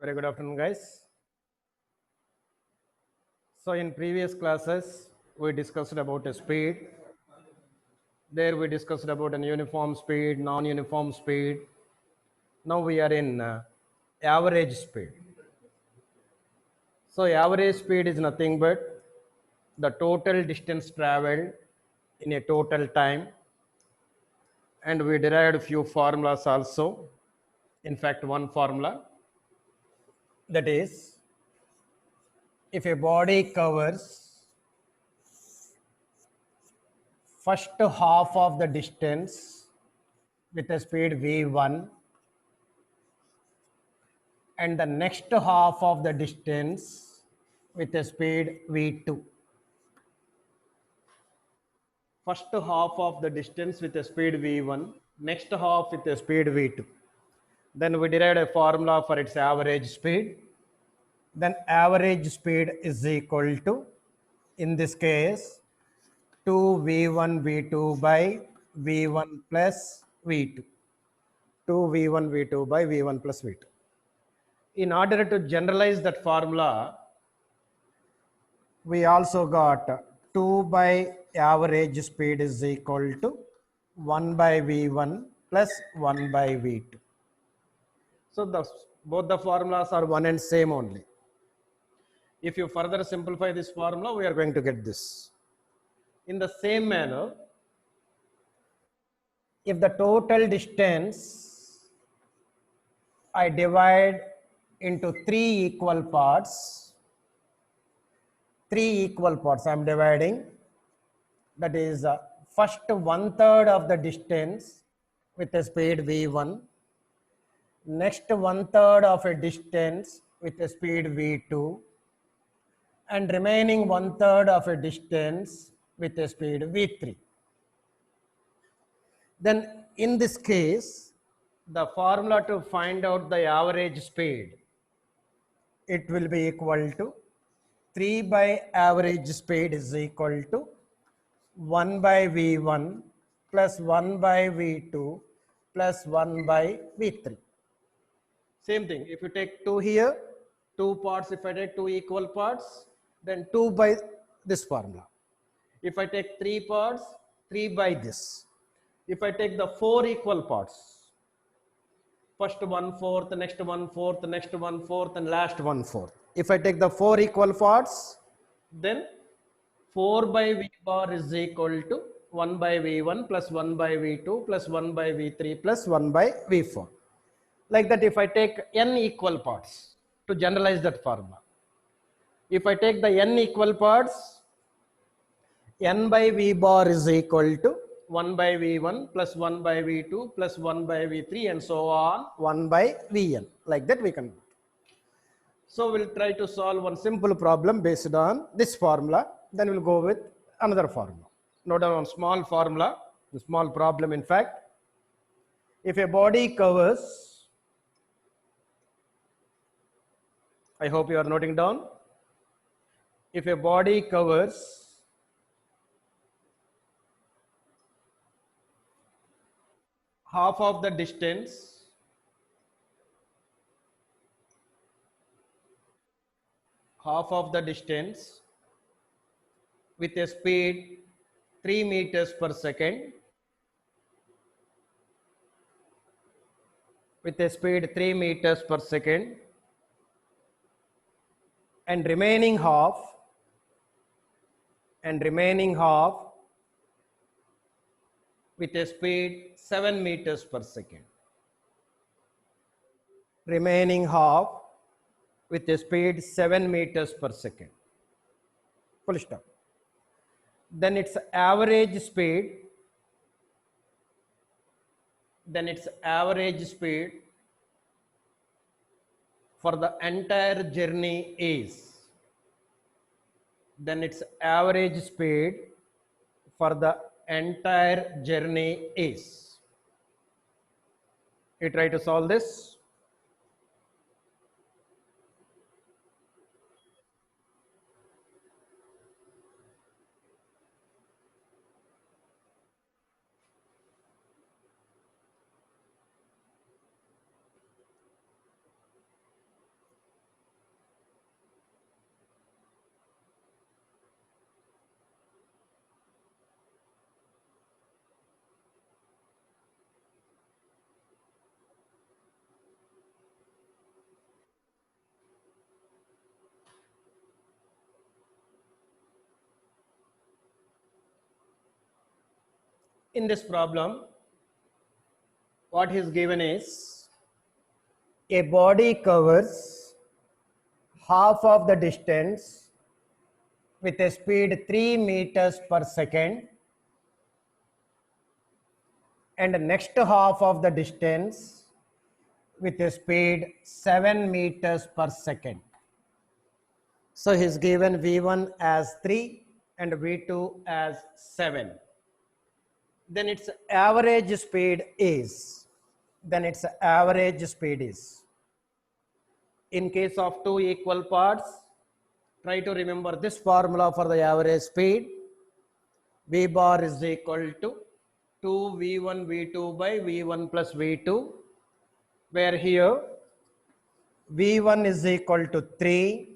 Very good afternoon, guys. So in previous classes, we discussed about a speed. There we discussed about an uniform speed, non-uniform speed. Now we are in average speed. So average speed is nothing but the total distance traveled in a total time. And we derived a few formulas also. In fact, one formula, that is, if a body covers first half of the distance with a speed v1 and the next half of the distance with a speed v2. First half of the distance with a speed v1, next half with a speed v2. Then we derived a formula for its average speed. Then average speed is equal to, in this case, 2v1 v2 by v1 plus v2. 2v1 v2 by v1 plus v2. In order to generalize that formula, we also got 2 by average speed is equal to 1 by v1 plus 1 by v2. So both the formulas are one and same only. If you further simplify this formula, we are going to get this. In the same manner, if the total distance I divide into three equal parts I'm dividing, that is first 1/3 of the distance with a speed v1, next 1/3 of a distance with a speed v2, and remaining 1/3 of a distance with a speed v3. Then in this case, the formula to find out the average speed, it will be equal to 3 by average speed is equal to 1 by v1 plus 1 by v2 plus 1 by v3. Same thing, if you take 2 here, 2 parts, if I take 2 equal parts, then 2 by this formula. If I take 3 parts, 3 by this. If I take the 4 equal parts, first 1/4, next 1/4, next 1/4, and last 1/4. If I take the 4 equal parts, then 4 by v bar is equal to 1 by v1 plus 1 by v2 plus 1 by v3 plus 1 by v4. Like that, if I take n equal parts to generalize that formula. If I take the n equal parts, n by v bar is equal to 1 by v1 plus 1 by v2 plus 1 by v3 and so on 1 by vn. Like that we can do. So we'll try to solve one simple problem based on this formula. Then we'll go with another formula. Note down one small formula, the small problem in fact. If a body covers, I hope you are noting down. If a body covers half of the distance with a speed 3 meters per second, with a speed 3 meters per second, and remaining half with a speed 7 meters per second. Remaining half with a speed 7 meters per second. Full stop. Then its average speed for the entire journey is, you try to solve this. In this problem, what is given is a body covers half of the distance with a speed 3 meters per second, and the next half of the distance with a speed 7 meters per second. So he is given V1 as 3 and V2 as 7. Then its average speed is, in case of two equal parts, try to remember this formula for the average speed. V bar is equal to 2V1 V2 by V1 plus V2, where here V1 is equal to 3,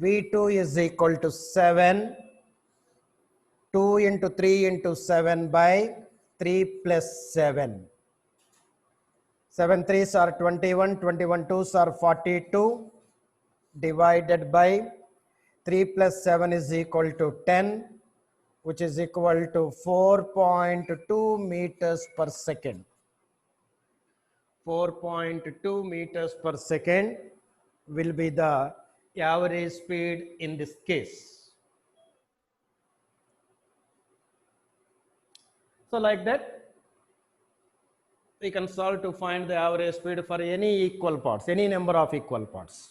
V2 is equal to 7, 2 into 3 into 7 by 3 plus 7. 7 3s are 21, 21 2s are 42, divided by 3 plus 7 is equal to 10, which is equal to 4.2 meters per second. 4.2 meters per second will be the average speed in this case. So like that, we can solve to find the average speed for any equal parts, any number of equal parts.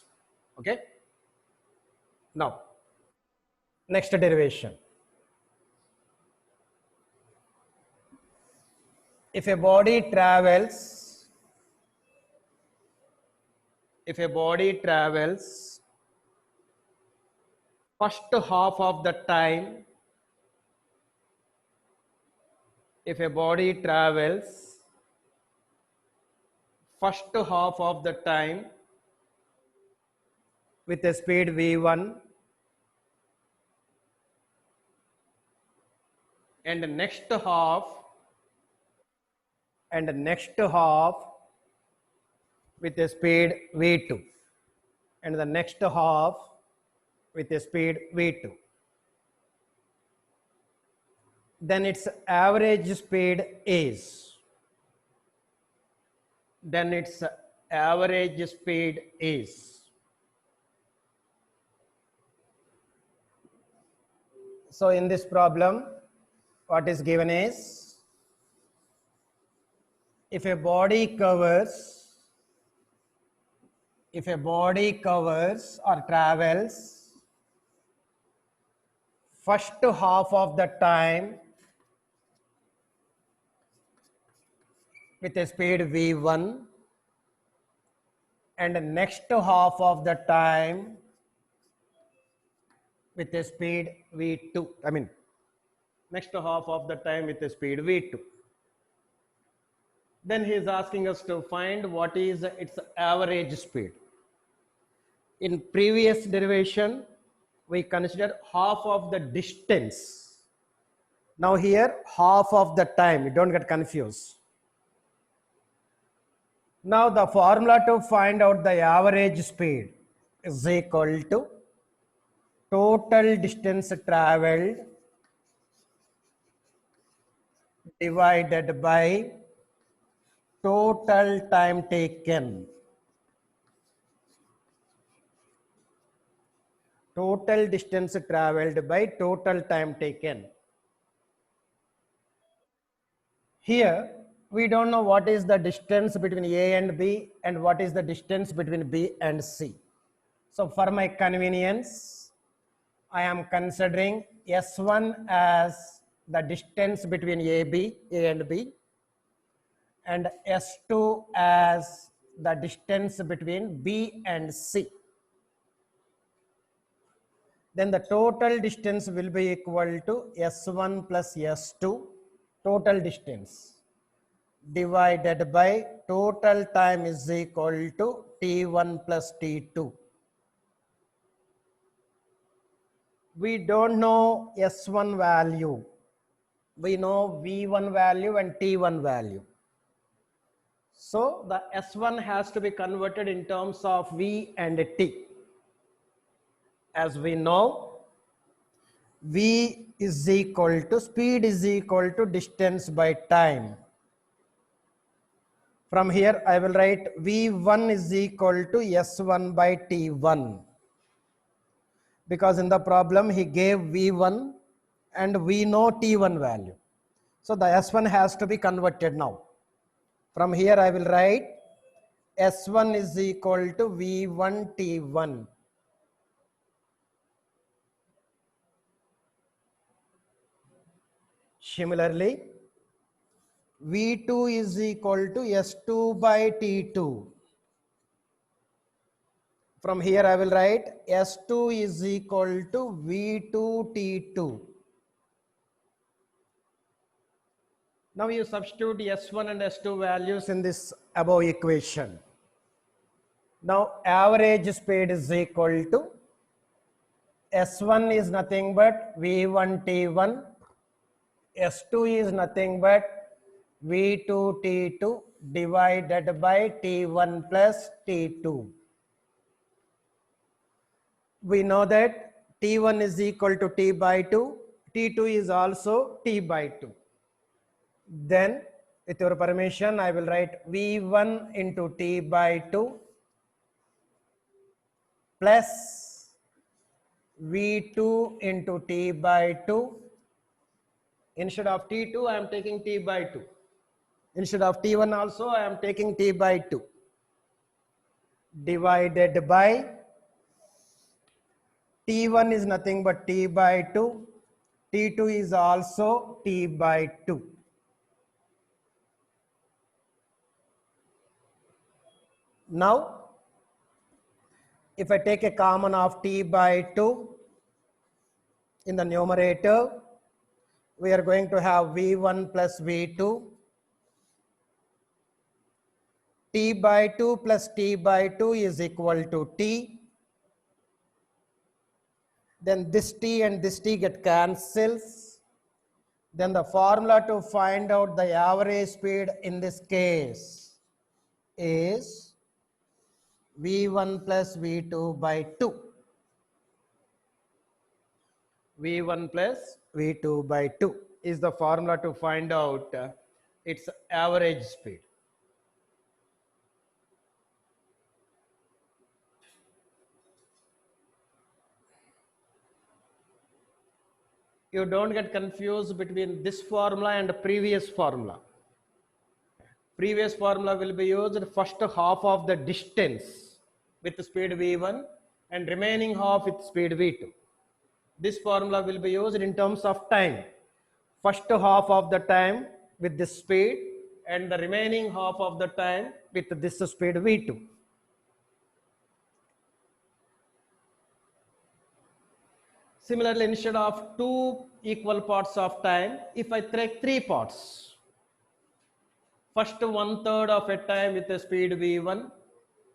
Okay. Now, next derivation. If a body travels, first half of the time, with a speed V1, and the next half with a speed V2, and the next half with a speed V2, then its average speed is, so in this problem, what is given is, if a body covers or travels first half of the time with a speed V1, and the next half of the time with a speed V2, next half of the time with a speed V2. Then he is asking us to find what is its average speed. In previous derivation, we considered half of the distance. Now here, half of the time, you don't get confused. Now the formula to find out the average speed is equal to total distance traveled divided by total time taken. Total distance traveled by total time taken. Here, we don't know what is the distance between A and B and what is the distance between B and C. So for my convenience, I am considering S1 as the distance between A and B, and S2 as the distance between B and C. Then the total distance will be equal to S1 plus S2, total distance, divided by total time is equal to T1 plus T2. We don't know S1 value. We know V1 value and T1 value. So the S1 has to be converted in terms of V and T. As we know, V is equal to, speed is equal to distance by time. From here I will write V1 is equal to S1 by T1. Because in the problem he gave V1 and we know T1 value. So the S1 has to be converted now. From here I will write S1 is equal to V1 T1. Similarly, V2 is equal to S2 by T2. From here I will write S2 is equal to V2 T2. Now you substitute S1 and S2 values in this above equation. Now average speed is equal to S1 is nothing but V1 T1. S2 is nothing but V2 T2 divided by T1 plus T2. We know that T1 is equal to T by 2. T2 is also T by 2. Then with your permission I will write V1 into T by 2 plus V2 into T by 2. Instead of T2 I am taking T by 2. Instead of T1 also I am taking T by 2 divided by T1 is nothing but T by 2. T2 is also T by 2. Now if I take a common of T by 2 in the numerator, we are going to have V1 plus V2. T by 2 plus T by 2 is equal to T. Then this T and this T get cancels. Then the formula to find out the average speed in this case is V1 plus V2 by 2. V1 plus V2 by 2 is the formula to find out its average speed. You don't get confused between this formula and the previous formula. Previous formula will be used first half of the distance with speed V1 and remaining half with speed V2. This formula will be used in terms of time. First half of the time with this speed and the remaining half of the time with this speed V2. Similarly, instead of 2 equal parts of time, if I take 3 parts, first 1/3 of a time with the speed V1,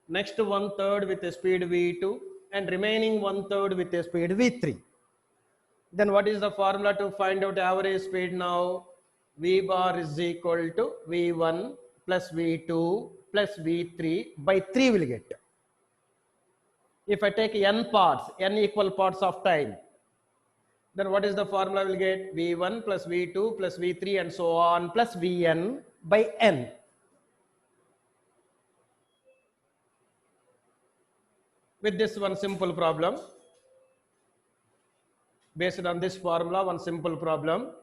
next 1/3 with the speed V2, and remaining 1/3 with the speed V3. Then what is the formula to find out average speed now? V bar is equal to V1 plus V2 plus V3 by 3 will get. If I take n parts, n equal parts of time, then what is the formula will get? V1 plus V2 plus V3 and so on plus Vn by n. With this one simple problem, based on this formula, one simple problem.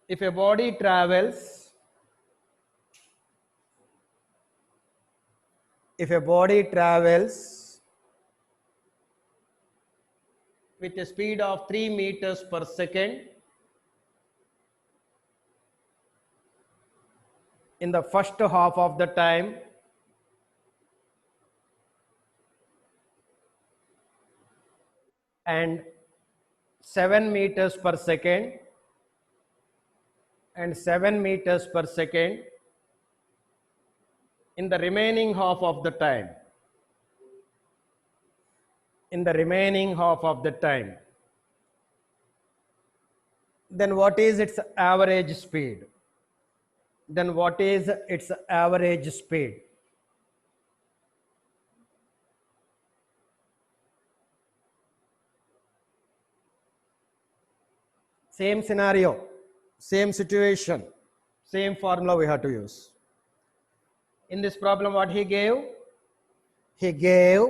If a body travels, with a speed of 3 meters per second in the first half of the time, and 7 meters per second and 7 meters per second in the remaining half of the time. Then what is its average speed? Same scenario, same situation, same formula we have to use. In this problem, what he gave? He gave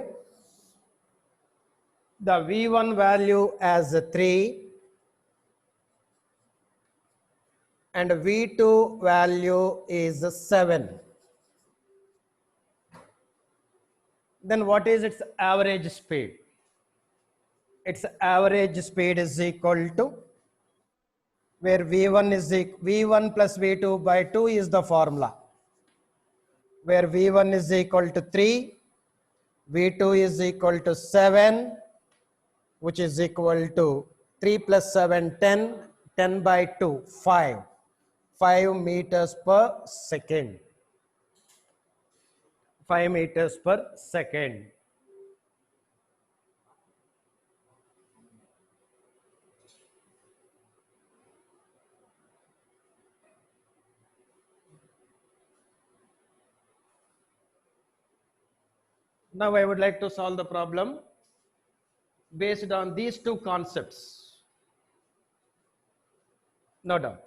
the V1 value as 3 and V2 value is 7. Then what is its average speed? Its average speed is equal to, where V1 is V1 plus V2 by 2 is the formula, where V1 is equal to 3, V2 is equal to 7, which is equal to 3 plus 7, 10, 10 by 2, 5. 5 meters per second. 5 meters per second. Now I would like to solve the problem based on these two concepts. No doubt.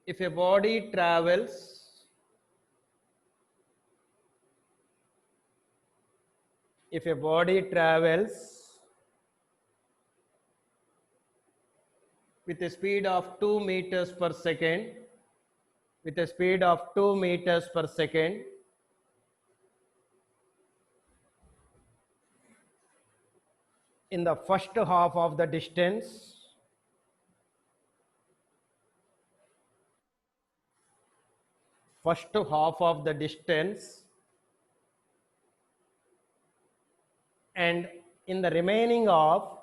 If a body travels with a speed of 2 meters per second, in the first half of the distance, and in the remaining half,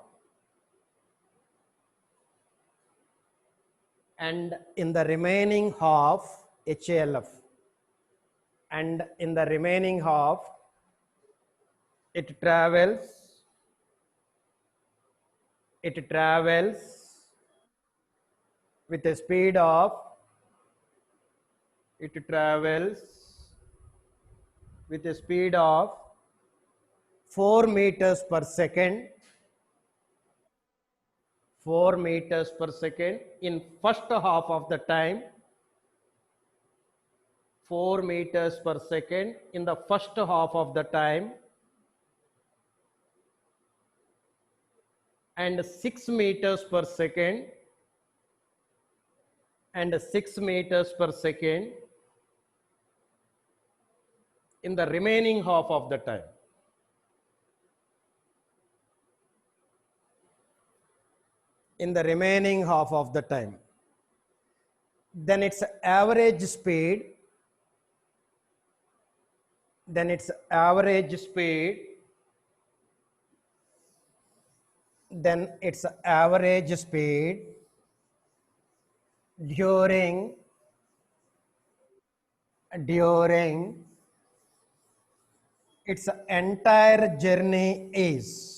HALF, and in the remaining half it travels with a speed of 4 meters per second, in first half of the time, 4 meters per second in the first half of the time, and 6 meters per second in the remaining half of the time. Then its average speed during its entire journey is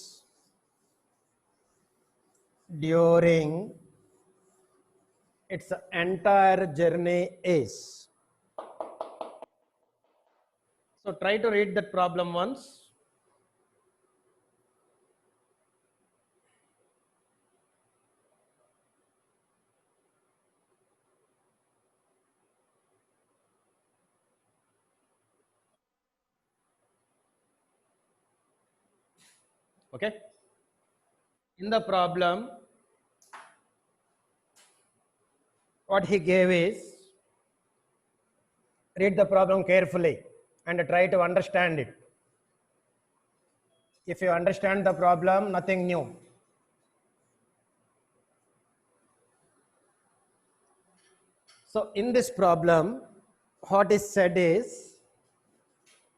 So try to read that problem once. Okay. In the problem, what he gave is, read the problem carefully and try to understand it. If you understand the problem, nothing new. So in this problem, what is said is,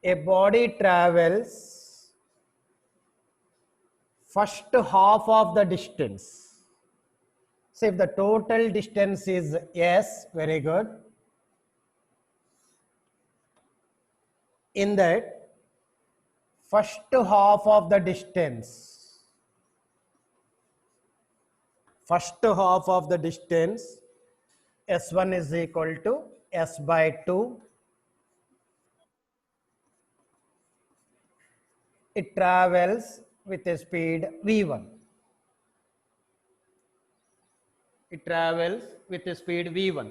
a body travels first half of the distance. So if the total distance is S, very good. In that first half of the distance, S1 is equal to S by 2, it travels with a speed v1. It travels with a speed v1.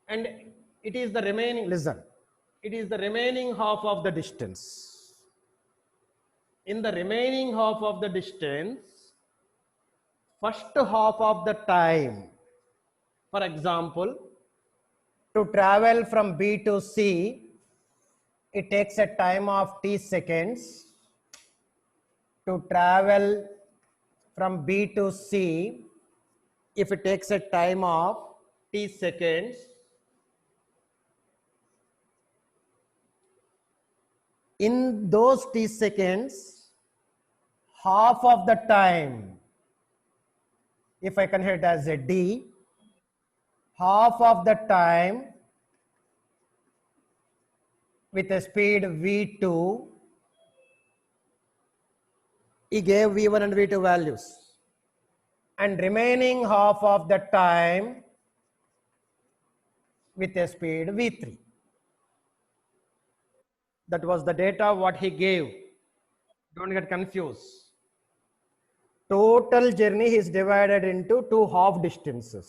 And it is the remaining, listen, it is the remaining half of the distance. In the remaining half of the distance, first half of the time, for example, to travel from B to C, it takes a time of t seconds. To travel from B to C, if it takes a time of t seconds, in those t seconds, half of the time, if I consider it as a d, half of the time with a speed v2, he gave v1 and v2 values, and remaining half of the time with a speed v3. That was the data what he gave. Don't get confused. Total journey is divided into two half distances.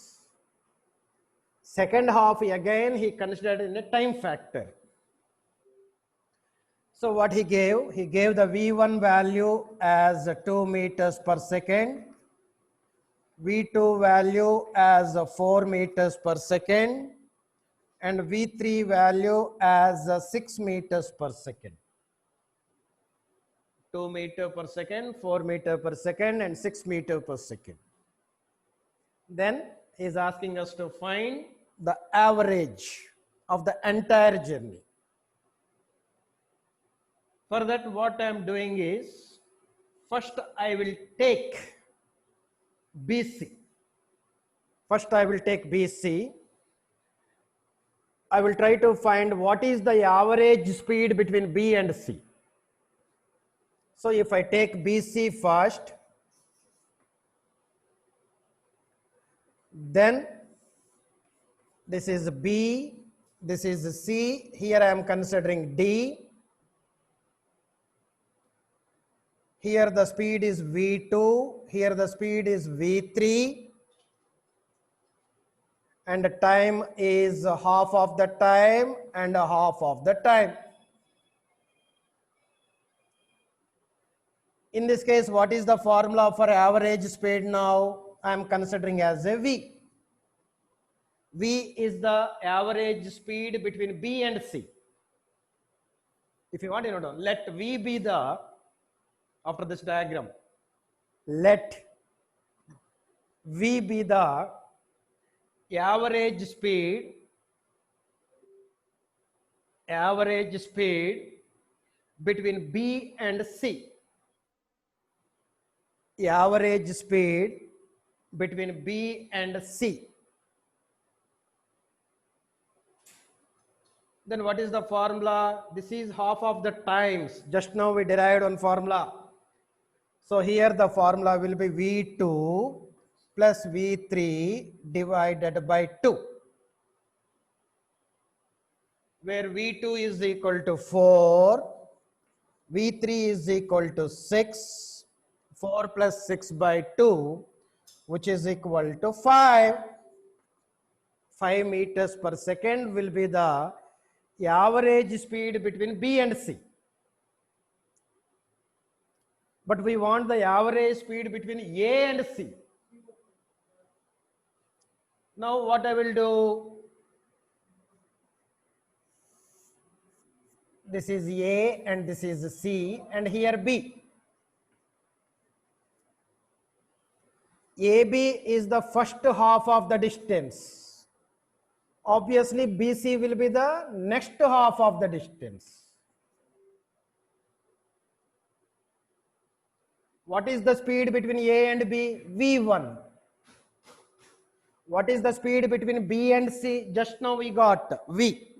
Second half again he considered in a time factor. So what he gave the v1 value as 2 meters per second, v2 value as 4 meters per second, and v3 value as 6 meters per second. 2 meter per second, 4 meter per second, and 6 meter per second. Then he is asking us to find the average of the entire journey. For that, what I am doing is, first I will take BC. First I will take BC. I will try to find what is the average speed between B and C. So if I take BC first, then this is B, this is C, here I am considering D. Here the speed is V2, here the speed is V3, and the time is half of the time and half of the time. In this case, what is the formula for average speed now? I am considering as a V. V is the average speed between B and C. If you want to know, let V be the, after this diagram, let V be the average speed between B and C. Average speed between B and C. Then what is the formula? This is half of the times. Just now we derived one formula. So here the formula will be V2 plus V3 divided by 2. Where V2 is equal to 4, V3 is equal to 6, 4 plus 6 by 2, which is equal to 5. 5 meters per second will be the average speed between B and C. But we want the average speed between A and C. Now what I will do? This is A and this is C, and here B. AB is the first half of the distance. Obviously, BC will be the next half of the distance. What is the speed between A and B? V1. What is the speed between B and C? Just now we got V.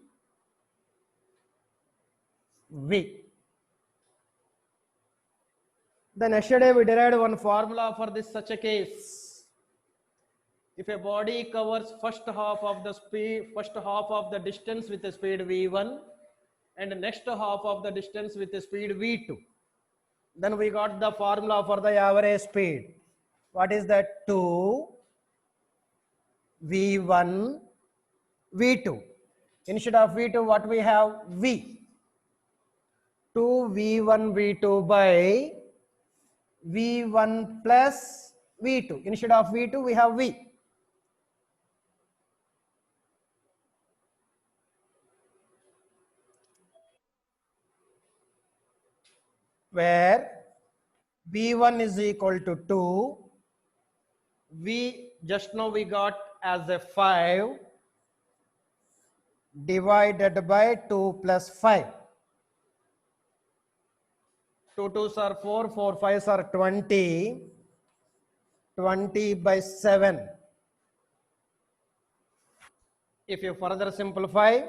V. Then yesterday we derived one formula for this such a case. If a body covers first half of the distance with a speed v1, and next half of the distance with the speed v2. Then we got the formula for the average speed. What is that? 2 v1 v2. Instead of v2, what we have? V. 2 v1 v2 by v1 plus v2. Instead of v2, we have v. Where v1 is equal to 2, v just now we got as a 5 divided by 2 plus 5. 2 2s are 4, 4 5s are 20, 20 by 7. If you further simplify,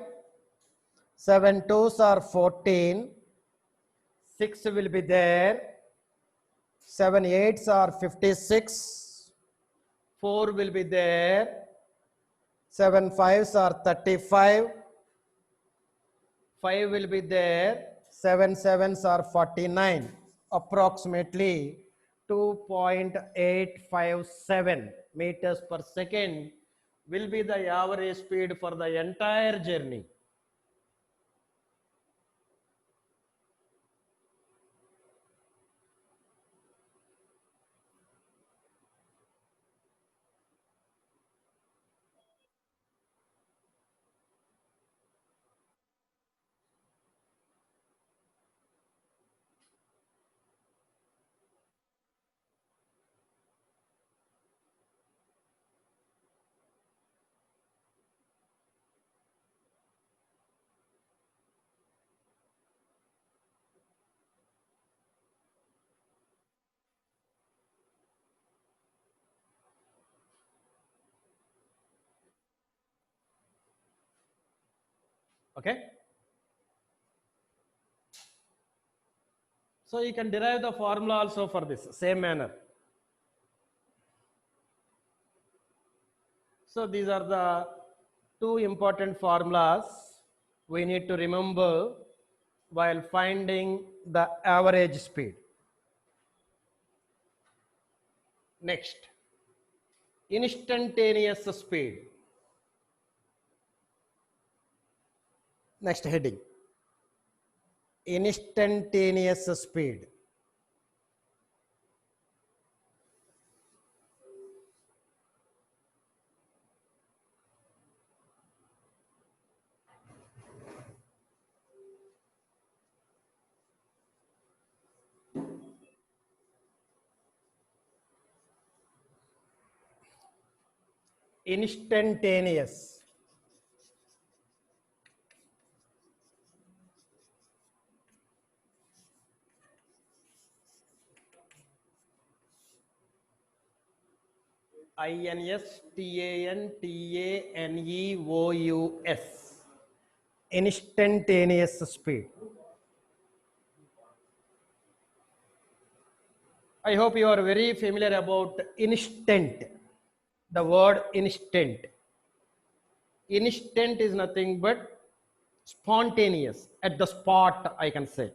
7 2s are 14, 6 will be there, 7 8s are 56, 4 will be there, 7 5s are 35, 5 will be there, 7 7s are 49, approximately 2.857 meters per second will be the average speed for the entire journey. Okay. So you can derive the formula also for this same manner. So these are the two important formulas we need to remember while finding the average speed. Next, instantaneous speed. Next heading, instantaneous speed. Instantaneous. Instantaneous. Instantaneous speed. I hope you are very familiar about instant. The word instant. Instant is nothing but spontaneous, at the spot, I can say.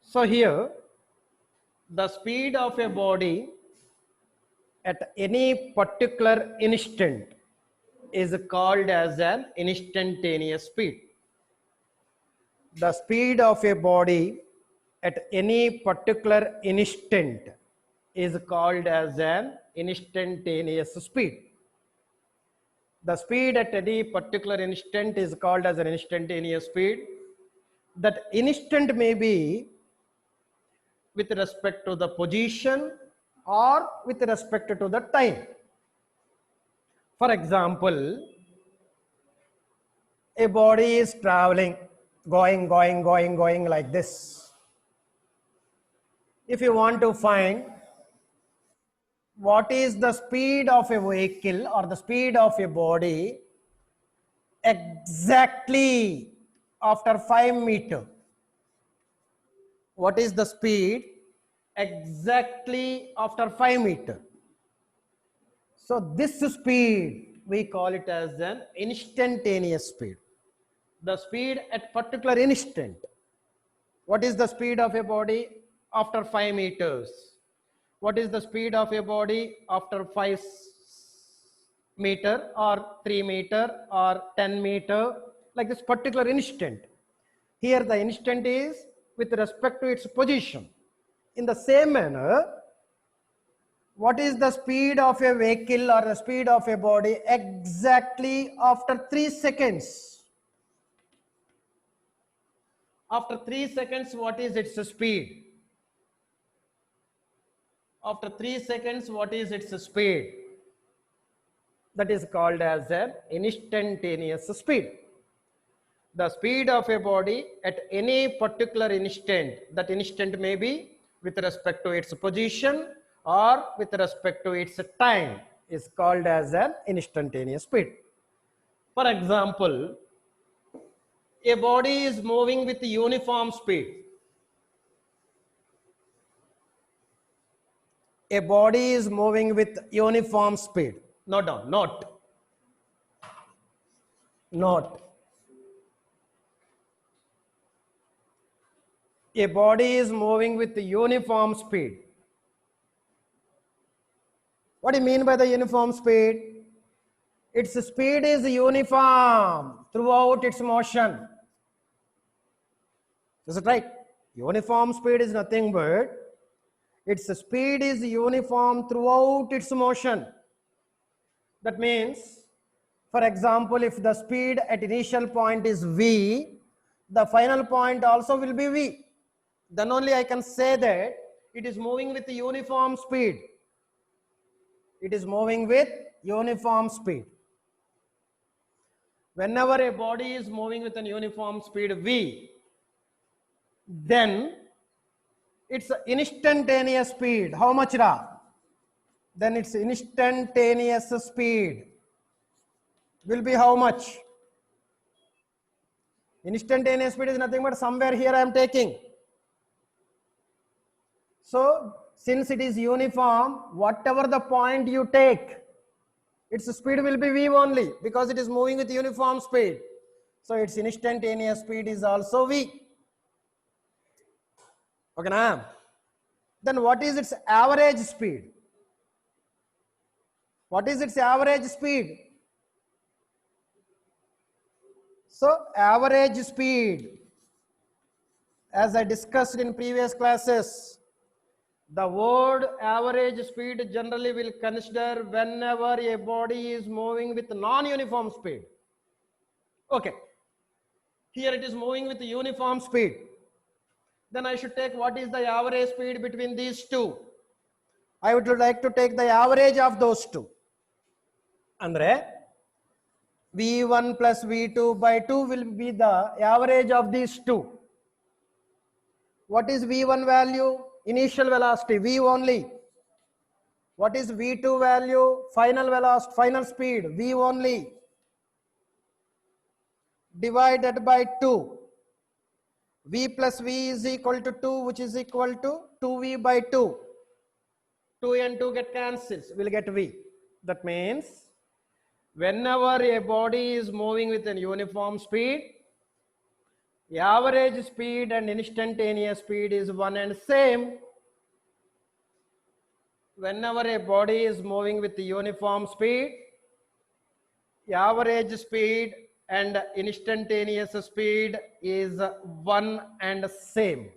So here, the speed of a body at any particular instant is called as an instantaneous speed. The speed of a body at any particular instant is called as an instantaneous speed. The speed at any particular instant is called as an instantaneous speed. That instant may be with respect to the position or with respect to the time. For example, a body is traveling, going like this. If you want to find what is the speed of a vehicle or the speed of a body exactly after 5 meters, what is the speed exactly after 5 meters? So this speed we call it as an instantaneous speed. the speed at particular instant. What is the speed of a body after 5 meters? What is the speed of a body after 5 meter or 3 meter or 10 meter? Like this particular instant. Here the instant is with respect to its position. In the same manner, what is the speed of a vehicle or the speed of a body exactly after 3 seconds? After 3 seconds, what is its speed? After 3 seconds, what is its speed? That is called as an instantaneous speed. The speed of a body at any particular instant, that instant may be with respect to its position or with respect to its time, is called as an instantaneous speed. For example, a body is moving with uniform speed. A body is moving with uniform speed. Note down, note. A body is moving with uniform speed. What do you mean by the uniform speed? Its speed is uniform throughout its motion. Is it right? Uniform speed is nothing but its speed is uniform throughout its motion. That means, for example, if the speed at initial point is v, the final point also will be v. Then only I can say that it is moving with uniform speed. It is moving with uniform speed. Whenever a body is moving with an uniform speed v, then its instantaneous speed, how much ra? Then its instantaneous speed will be how much? Instantaneous speed is nothing but somewhere here I am taking. So since it is uniform, whatever the point you take, its speed will be v only because it is moving with uniform speed. So its instantaneous speed is also v. Okay, na? Then what is its average speed? What is its average speed? So average speed, as I discussed in previous classes, the word average speed generally will consider whenever a body is moving with non-uniform speed. Okay, here it is moving with uniform speed. Then I should take what is the average speed between these two. I would like to take the average of those two. Andre, V1 plus V2 by 2 will be the average of these two. What is V1 value? Initial velocity, V only. What is V2 value? Final velocity, final speed, V only. Divided by 2. V plus V is equal to 2, which is equal to 2V by 2. 2 and 2 get cancelled, we'll get V. That means, whenever a body is moving with a uniform speed, the average speed and instantaneous speed is one and same. Whenever a body is moving with the uniform speed, the average speed and instantaneous speed is one and same.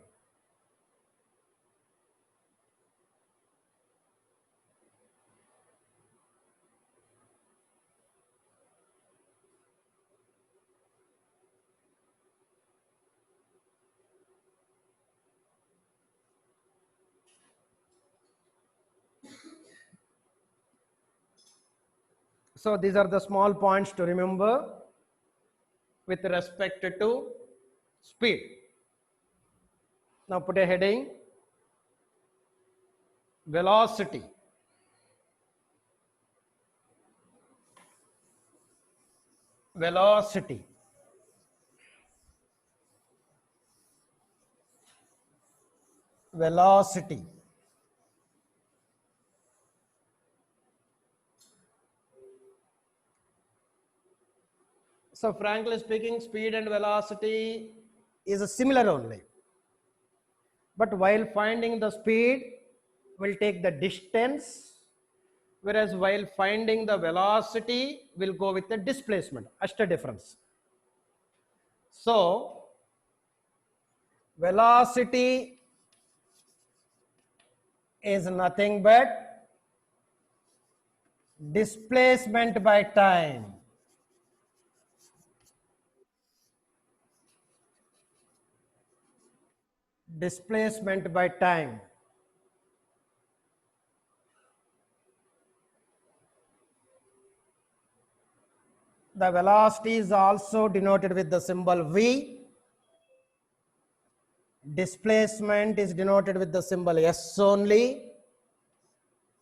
So these are the small points to remember with respect to speed. Now put a heading, velocity. Velocity. Velocity. So frankly speaking, speed and velocity is similar only. But while finding the speed, we'll take the distance, whereas while finding the velocity, we'll go with the displacement. That's the difference. So velocity is nothing but displacement by time. Displacement by time. The velocity is also denoted with the symbol V. Displacement is denoted with the symbol S only,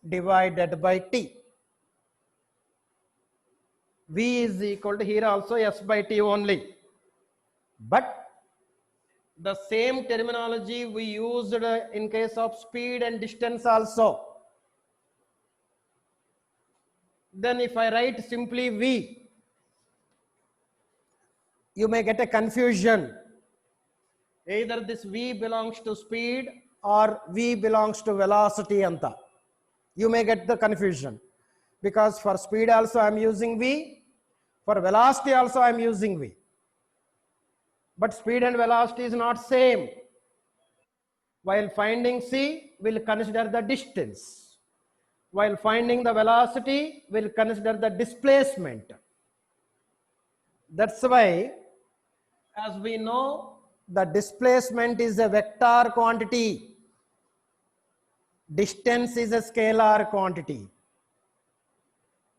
divided by T. V is equal to here also S by T only. But the same terminology we used in case of speed and distance also. Then if I write simply V, you may get a confusion. Either this V belongs to speed or V belongs to velocity anta. You may get the confusion. Because for speed also I am using V, for velocity also I am using V. But speed and velocity is not same. While finding C, we'll consider the distance. While finding the velocity, we'll consider the displacement. That's why, as we know, the displacement is a vector quantity. Distance is a scalar quantity.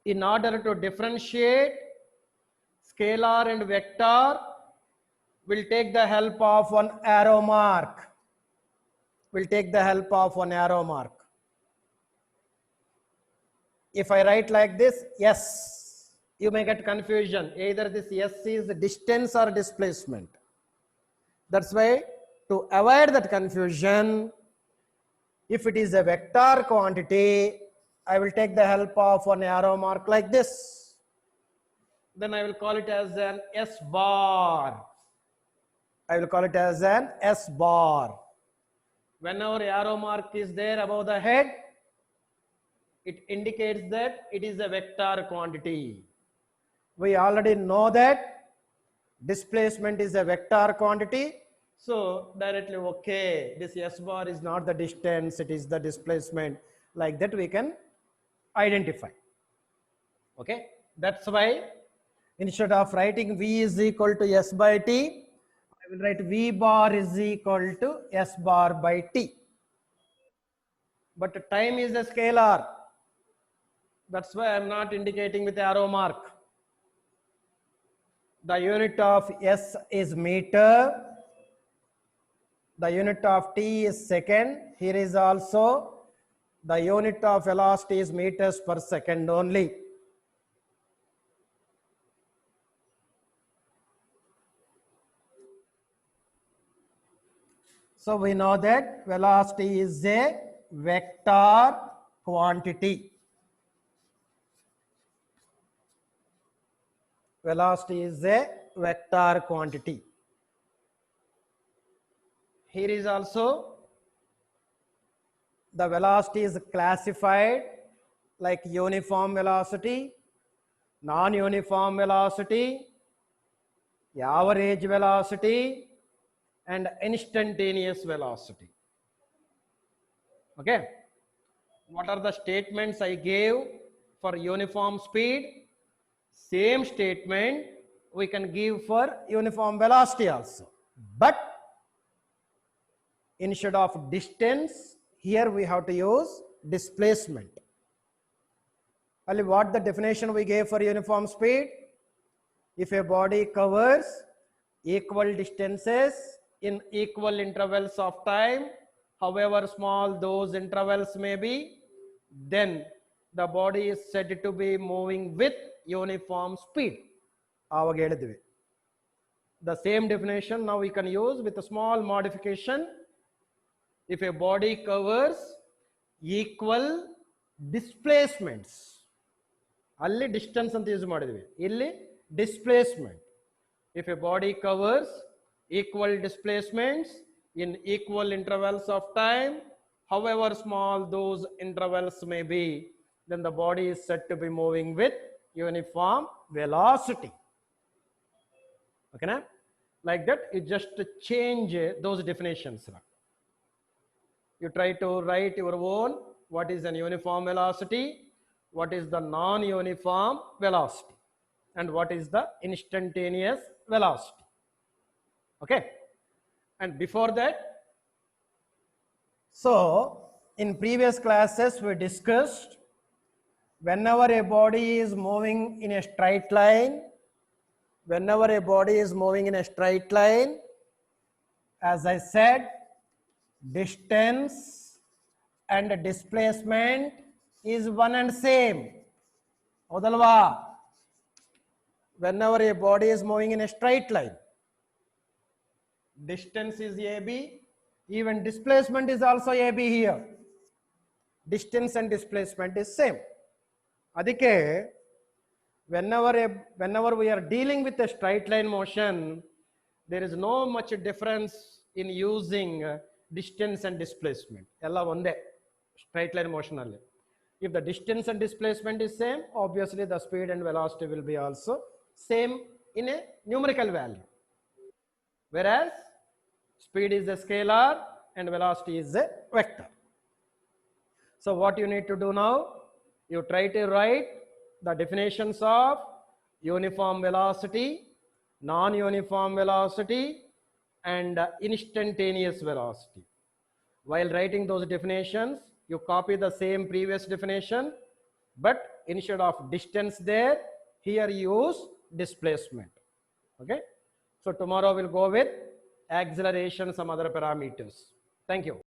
In order to differentiate scalar and vector, we'll take the help of one arrow mark. We'll take the help of one arrow mark. If I write like this, yes, you may get confusion. Either this S is distance or displacement. That's why, to avoid that confusion, if it is a vector quantity, I will take the help of an arrow mark like this. Then I will call it as an S bar. I will call it as an S bar. Whenever arrow mark is there above the head, it indicates that it is a vector quantity. We already know that displacement is a vector quantity. So directly, okay, this S bar is not the distance, it is the displacement. Like that we can identify. Okay, that's why instead of writing V is equal to S by T, I will write V bar is equal to S bar by T. But time is a scalar. That's why I'm not indicating with arrow mark. The unit of S is meter. The unit of T is second. Here is also the unit of velocity is meters per second only. So we know that velocity is a vector quantity. Velocity is a vector quantity. Here is also the velocity is classified like uniform velocity, non-uniform velocity, average velocity, and instantaneous velocity. Okay. What are the statements I gave for uniform speed? Same statement we can give for uniform velocity also. But instead of distance, here we have to use displacement. Only what the definition we gave for uniform speed? If a body covers equal distances in equal intervals of time, however small those intervals may be, then the body is said to be moving with uniform speed. The same definition now we can use with a small modification. If a body covers equal displacements, only distance ಅಂತ use ಮಾಡಿದ್ವಿ, ಇಲ್ಲಿ displacement. If a body covers equal displacements in equal intervals of time, however small those intervals may be, then the body is said to be moving with uniform velocity. Okay, na? Like that, you just change those definitions. You try to write your own, what is an uniform velocity, what is the non-uniform velocity, and what is the instantaneous velocity. Okay, and before that, so in previous classes we discussed whenever a body is moving in a straight line, as I said, distance and displacement is one and same. Odalva, whenever a body is moving in a straight line, distance is AB, even displacement is also AB here. Distance and displacement is same. Adike, whenever we are dealing with a straight line motion, there is no much difference in using distance and displacement. Ella onde straight line motion alli. If the distance and displacement is same, obviously the speed and velocity will be also same in a numerical value. Whereas speed is a scalar and velocity is a vector. So what you need to do now, you try to write the definitions of uniform velocity, non-uniform velocity, and instantaneous velocity. While writing those definitions, you copy the same previous definition, but instead of distance there, here use displacement. Okay, so tomorrow we'll go with acceleration, some other parameters. Thank you.